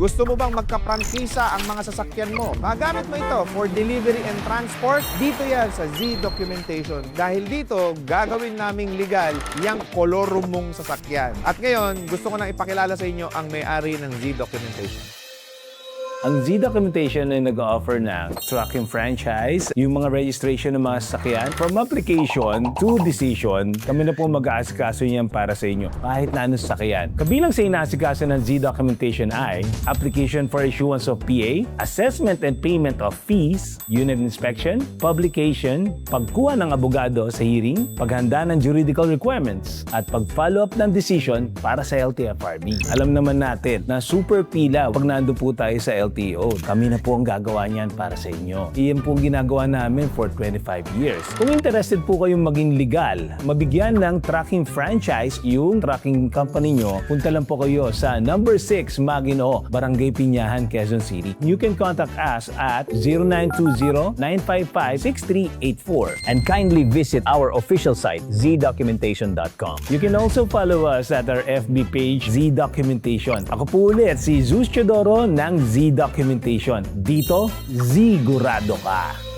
Gusto mo bang magka-prangkisa ang mga sasakyan mo? Magamit mo ito for delivery and transport? Dito yan sa Z Documentation. Dahil dito, gagawin naming legal yung kolorum mong sasakyan. At ngayon, gusto ko nang ipakilala sa inyo ang may-ari ng Z Documentation. Ang Z Documentation ay nag-offer ng trucking franchise, yung mga registration ng mga sasakyan, from application to decision, kami na po mag-aasikaso niyan para sa inyo, kahit na anong sasakyan. Kabilang sa inaasikaso ng Z Documentation ay application for issuance of PA, assessment and payment of fees, unit inspection, publication, pagkuha ng abogado sa hearing, paghanda ng juridical requirements, at pag-follow up ng decision para sa LTFRB. Alam naman natin na super pila pag nandun po tayo sa LTO. Kami na po ang gagawa niyan para sa inyo. Iyan po ang ginagawa namin for 25 years. Kung interested po kayong maging legal, mabigyan ng trucking franchise yung trucking company nyo, punta lang po kayo sa number 6 Maguinoo, Barangay Piñahan, Quezon City. You can contact us at 0920-955-6384 and kindly visit our official site, zdocumentation.com. You can also follow us at our FB page, Z Documentation. Ako po ulit, si Zeus Chodoro ng Z Documentation. Dito, zigurado ka!